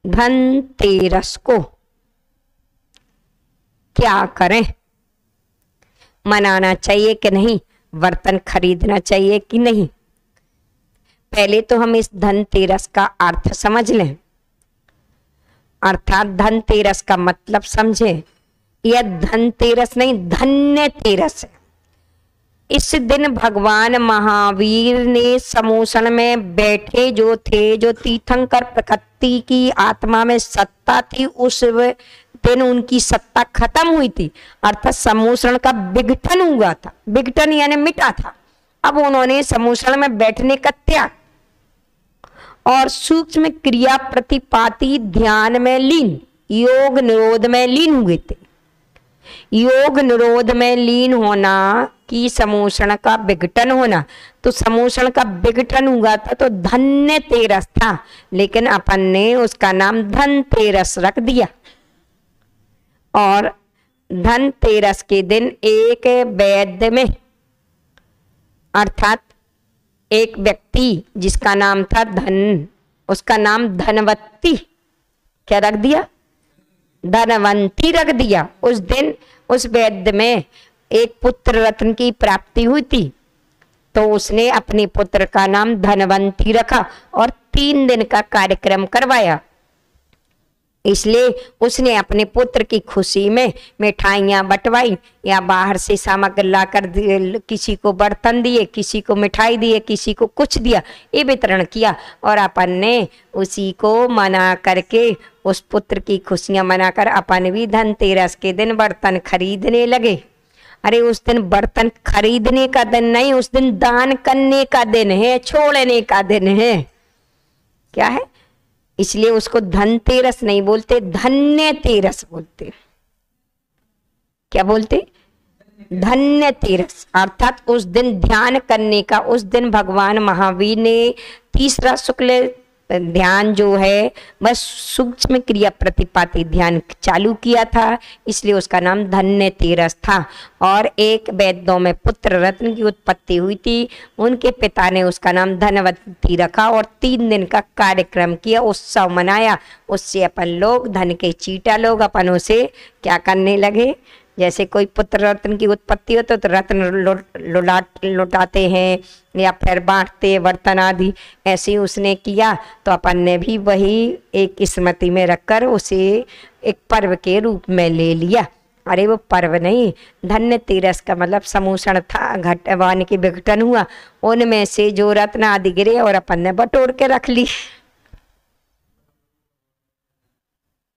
धनतेरस को क्या करें, मनाना चाहिए कि नहीं, बर्तन खरीदना चाहिए कि नहीं। पहले तो हम इस धनतेरस का अर्थ समझ लें, अर्थात धनतेरस का मतलब समझे। यह धनतेरस नहीं, धन्य तेरस है। इस दिन भगवान महावीर ने समूषण में बैठे जो थे, जो तीर्थंकर प्रकृति की आत्मा में सत्ता थी, उस दिन उनकी सत्ता खत्म हुई थी, अर्थात समूषण का विघटन हुआ था। विघटन यानी मिटा था। अब उन्होंने समूषण में बैठने का त्याग और सूक्ष्म क्रिया प्रतिपाती ध्यान में लीन, योग निरोध में लीन हुए थे। योग निरोध में लीन होना कि समूषण का विघटन होना, तो समूषण का विघटन हुआ था तो धन्य तेरस था, लेकिन अपन ने उसका नाम धनतेरस रख दिया। और धनतेरस के दिन एक वैद्य में, अर्थात एक व्यक्ति जिसका नाम था धन, उसका नाम धनवती क्या रख दिया, धनवंती रख दिया। उस दिन उस वैद्य में एक पुत्र रत्न की प्राप्ति हुई थी, तो उसने अपने पुत्र का नाम धनवंती रखा और 3 दिन का कार्यक्रम करवाया। इसलिए उसने अपने पुत्र की खुशी में मिठाइयाँ बंटवाई, या बाहर से सामग्री लाकर किसी को बर्तन दिए, किसी को मिठाई दिए, किसी को कुछ दिया, ये वितरण किया। और अपन ने उसी को मना करके, उस पुत्र की खुशियाँ मनाकर अपन भी धनतेरस के दिन बर्तन खरीदने लगे। अरे उस दिन बर्तन खरीदने का दिन नहीं, उस दिन दान करने का दिन है, छोड़ने का दिन है। क्या है? इसलिए उसको धनतेरस नहीं बोलते, धन्य तेरस बोलते। क्या बोलते? धन्य तेरस। अर्थात उस दिन ध्यान करने का, उस दिन भगवान महावीर ने तीसरा शुक्ल ध्यान जो है बस सूक्ष्म क्रिया प्रतिपाती ध्यान चालू किया था, इसलिए उसका नाम धन्य तेरस था। और एक वैद्यों में पुत्र रत्न की उत्पत्ति हुई थी, उनके पिता ने उसका नाम धनवती रखा और 3 दिन का कार्यक्रम किया, उत्सव मनाया। उससे अपन लोग धन के चीटा लोग अपन उसे क्या करने लगे, जैसे कोई पुत्र रत्न की उत्पत्ति हो तो रत्न लुटाते हैं या फिर बांटते बर्तन आदि, ऐसे उसने किया। तो अपन ने भी वही एक स्मृति में रखकर उसे एक पर्व के रूप में ले लिया। अरे वो पर्व नहीं, धन्य तेरस का मतलब समूषण था, घटवान की विघटन हुआ, उनमें से जो रत्न आदि गिरे और अपन ने बटोर के रख ली,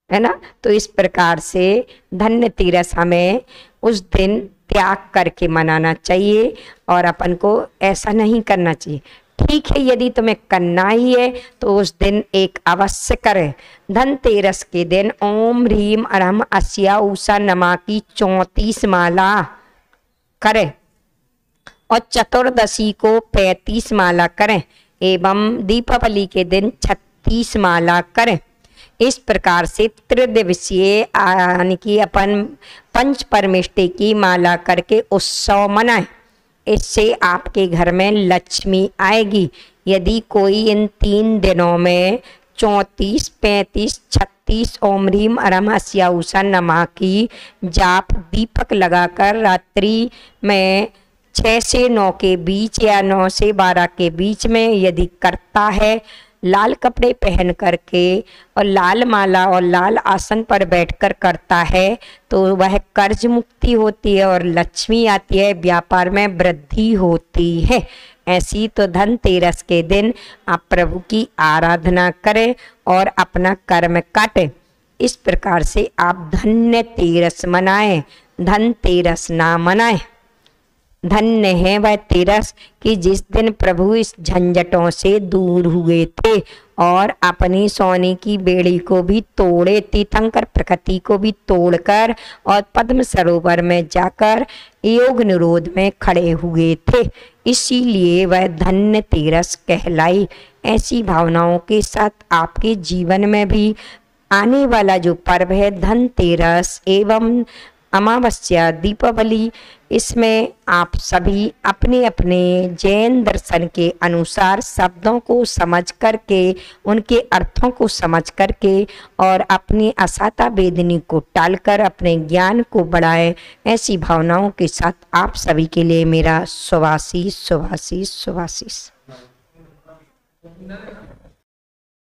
है ना। तो इस प्रकार से धन्य तेरस हमें उस दिन त्याग करके मनाना चाहिए और अपन को ऐसा नहीं करना चाहिए। ठीक है, यदि तुम्हें करना ही है तो उस दिन एक अवश्य करें। धनतेरस के दिन ओम ह्रीम अरहम अस्या उषा नमा की 34 माला करें और चतुर्दशी को 35 माला करें एवं दीपावली के दिन 36 माला करें। इस प्रकार से त्रिदिवसीय यानी कि अपन पंच परमेष्टि की माला करके उत्सव मनाएं। इससे आपके घर में लक्ष्मी आएगी। यदि कोई इन 3 दिनों में 34, 35, 36 ओम ह्रीम अरहम अस्या उषा नमा की जाप दीपक लगाकर रात्रि में 6 से 9 के बीच या 9 से 12 के बीच में यदि करता है, लाल कपड़े पहन करके और लाल माला और लाल आसन पर बैठकर करता है, तो वह कर्ज मुक्ति होती है और लक्ष्मी आती है, व्यापार में वृद्धि होती है। ऐसी तो धनतेरस के दिन आप प्रभु की आराधना करें और अपना कर्म काटें। इस प्रकार से आप धन्य तेरस मनाएं, धनतेरस ना मनाएं। धन्य है वह तेरस कि जिस दिन प्रभु इस झंझटों से दूर हुए थे और अपनी सोने की बेड़ी को भी तोड़े, तीर्थंकर प्रकृति को भी तोड़कर और पद्म सरोवर में जाकर योग निरोध में खड़े हुए थे, इसीलिए वह धन्य तेरस कहलाई। ऐसी भावनाओं के साथ आपके जीवन में भी आने वाला जो पर्व है धनतेरस एवं अमावस्या दीपावली, इसमें आप सभी अपने अपने जैन दर्शन के अनुसार शब्दों को समझ करके, उनके अर्थों को समझ करके और अपनी असाता वेदनी को टालकर अपने ज्ञान को बढ़ाएं। ऐसी भावनाओं के साथ आप सभी के लिए मेरा शुभाशीष शुभाशीष शुभाशीष।